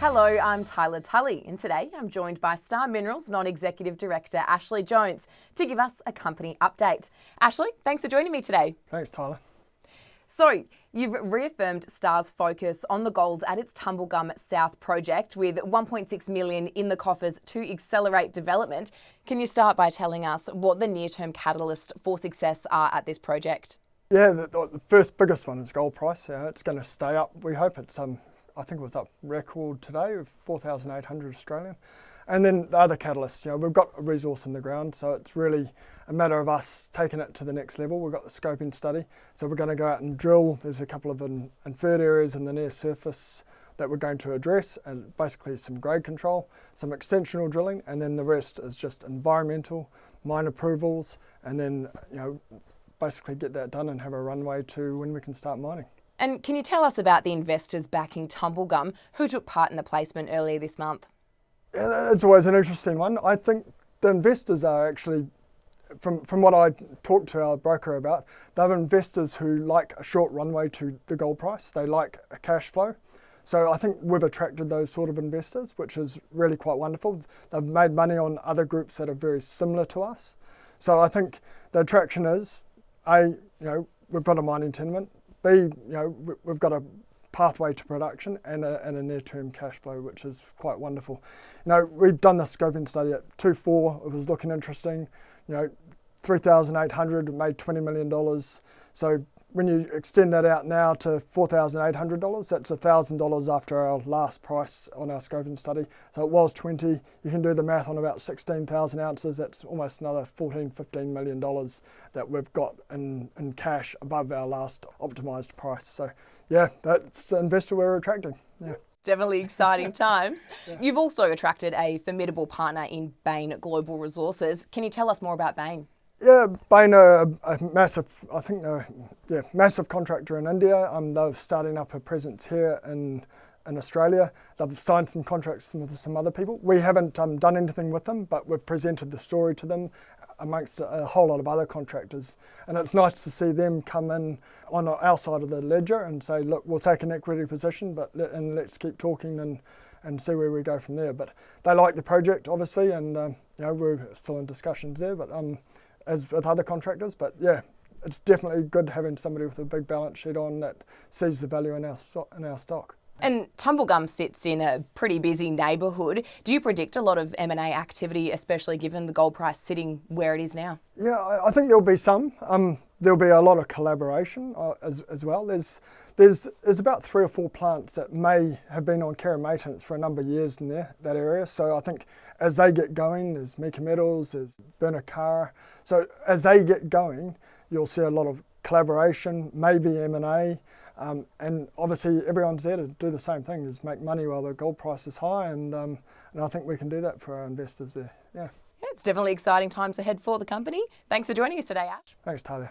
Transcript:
Hello, I'm Tylah Tully, and today I'm joined by Star Minerals Non-Executive Director Ashley Jones to give us a company update. Ashley, thanks for joining me today. Thanks, Tyler. So, you've reaffirmed Star's focus on the gold at its Tumblegum South project with $1.6 million in the coffers to accelerate development. Can you start by telling us what the near-term catalysts for success are at this project? Yeah, the first biggest one is gold price. It's going to stay up. We hope it's I think it was up record today of 4,800 Australian. And then the other catalysts, we've got a resource in the ground, so it's really a matter of us taking it to the next level. We've got the scoping study, so we're going to go out and drill. There's a couple of inferred areas in the near surface that we're going to address, and basically some grade control, some extensional drilling, and then the rest is just environmental, mine approvals, and then basically get that done and have a runway to when we can start mining. And can you tell us about the investors backing Tumblegum who took part in the placement earlier this month? Yeah, it's always an interesting one. I think the investors are actually, from what I talked to our broker about, they're investors who like a short runway to the gold price. They like a cash flow. So I think we've attracted those sort of investors, which is really quite wonderful. They've made money on other groups that are very similar to us. So I think the attraction is, A, we've got a mining tenement. B, we've got a pathway to production and a near-term cash flow, which is quite wonderful. We've done the scoping study at 2.4. It was looking interesting. 3,800 made $20 million. So when you extend that out now to $4,800, that's $1,000 after our last price on our scoping study. So it was 20. You can do the math on about 16,000 ounces. That's almost another $14-15 million that we've got in cash above our last optimised price. So yeah, that's the investor we're attracting. Yeah. Definitely exciting times. Yeah. You've also attracted a formidable partner in Bain Global Resources. Can you tell us more about Bain? Yeah, Bain are a massive, massive contractor in India. They're starting up a presence here in Australia. They've signed some contracts with some other people. We haven't done anything with them, but we've presented the story to them amongst a whole lot of other contractors. And it's nice to see them come in on our side of the ledger and say, look, we'll take an equity position, and let's keep talking and see where we go from there. But they like the project, obviously, and we're still in discussions there, but as with other contractors, but yeah, it's definitely good having somebody with a big balance sheet on that sees the value in our stock. And Tumblegum sits in a pretty busy neighbourhood. Do you predict a lot of M&A activity, especially given the gold price sitting where it is now? Yeah, I think there'll be some. There'll be a lot of collaboration as well. There's about 3 or 4 plants that may have been on care and maintenance for a number of years in that area. So I think as they get going, there's Meekatharra, there's Meekatharra. So as they get going, you'll see a lot of collaboration, maybe M&A, and obviously everyone's there to do the same thing, is make money while the gold price is high, and I think we can do that for our investors there. Yeah. Yeah, it's definitely exciting times ahead for the company. Thanks for joining us today, Ash. Thanks, Tyler.